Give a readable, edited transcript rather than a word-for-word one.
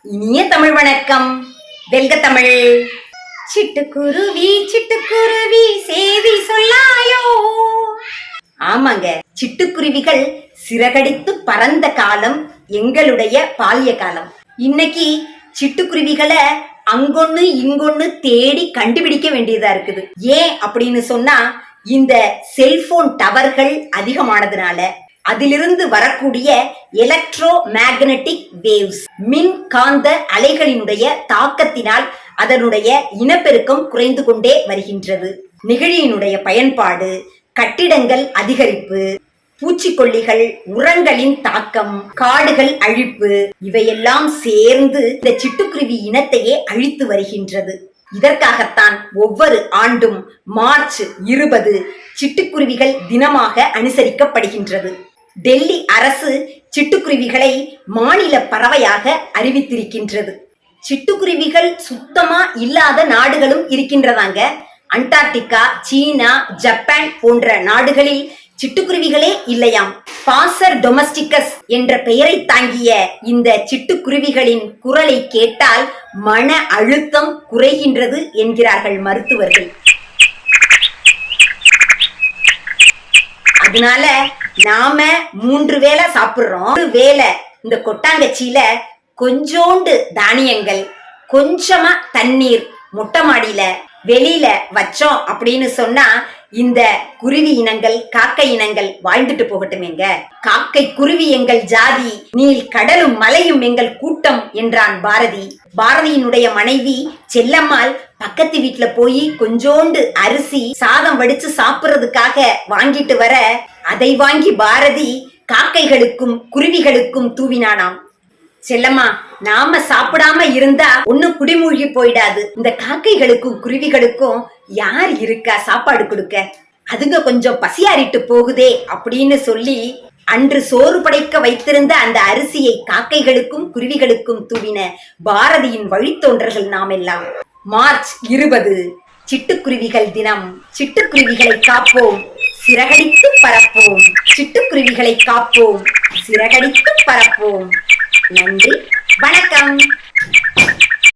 இனிய தமிழ் வணக்கம். வெல்க தமிழ். சிட்டுக்குருவி சிட்டுக்குருவி சேதி சொல்லாயோ. ஆமாங்க, சிட்டுக்குருவிகள் சிறகடித்து பறந்த காலம் எங்களுடைய பால்ய காலம். இன்னைக்கு சிட்டுக்குருவிகளை அங்கொன்னு இங்கொன்னு தேடி கண்டுபிடிக்க வேண்டியதா இருக்குது. ஏன் அப்படின்னு சொன்னா, இந்த செல்போன் டவர்கள் அதிகமானதுனால அதிலிருந்து வரக்கூடிய எலக்ட்ரோ மேக்னெட்டிக் வேவ்ஸ், மின் காந்த அலைகளினுடைய தாக்கத்தினால் அதனுடைய இனப்பெருக்கம் குறைந்து கொண்டே வருகின்றது. நெகிழியினுடைய பயன்பாடு, கட்டிடங்கள் அதிகரிப்பு, பூச்சிக்கொல்லிகள், உரங்களின் தாக்கம், காடுகள் அழிப்பு, இவையெல்லாம் சேர்ந்து இந்த சிட்டுக்குருவி இனத்தையே அழித்து வருகின்றது. இதற்காகத்தான் ஒவ்வொரு ஆண்டும் மார்ச் 20 சிட்டுக்குருவிகள் தினமாக அனுசரிக்கப்படுகின்றது. டெல்லி அரசு சிட்டுக்குருவிகளை மாநில பறவையாக அறிவித்திருக்கின்றது. சிட்டுக்குருவிகள் சுத்தமா இல்லாத நாடுகளும் இருக்கின்றதாங்க. அண்டார்டிகா, சீனா, ஜப்பான் போன்ற நாடுகளில் சிட்டுக்குருவிகளே இல்லையாம். பாசர் டொமஸ்டிகஸ் என்ற பெயரை தாங்கிய இந்த சிட்டுக்குருவிகளின் குரலை கேட்டால் மன அழுத்தம் குறைகின்றது என்கிறார்கள் மருத்துவர்கள். அதனால நாம 3 வேளை சாப்பிடுறோம். 1 வேளை இந்த கொட்டாங்கச்சியில கொஞ்சோண்டு தானியங்கள், கொஞ்சமா தண்ணீர் மொட்டை மாடியில வெளியில வச்சோம் அப்படின்னு சொன்னா, இந்த குருவி இனங்கள், காக்கை இனங்கள் வாழ்ந்துட்டு போகட்டுமேங்க. காக்கை குருவி எங்கள் ஜாதி, நீல் கடலும் மலையும் எங்கள் கூட்டம் என்றான் பாரதி. பாரதியினுடைய மனைவி செல்லம்மாள் பக்கத்து வீட்டுல போய் கொஞ்சோண்டு அரிசி சாதம் வடிச்சு சாப்பிடுறதுக்காக வாங்கிட்டு வர, அதை வாங்கி பாரதி காக்கைகளுக்கும் குருவிகளுக்கும் தூவினானாம். செல்லம்மா, நாம சாப்பிடாம இருந்தா ஒன்னும் குடிமூழ்கி போயிடாது. இந்த காக்கைகளுக்கும் குருவிகளுக்கும் யார் இருக்கா சாப்பாடு கொடுக்க? அதுங்க கொஞ்சம் பசியாறிட்டு போகுதே அப்படின்னு சொல்லி அன்று சோறு படைக்க வைத்திருந்த அந்த அரிசியை காக்கைகளுக்கும் குருவிகளுக்கும் தூவின பாரதியின் வழித்தோன்றர்கள் நாம் எல்லாம். மார்ச் 20 சிட்டுக்குருவிகள் தினம். சிட்டுக்குருவிகளை காப்போம், சிறகடித்து பறப்போம். சிட்டுக்குருவிகளை காப்போம், சிறகடித்து பறப்போம். நன்றி, வணக்கம்.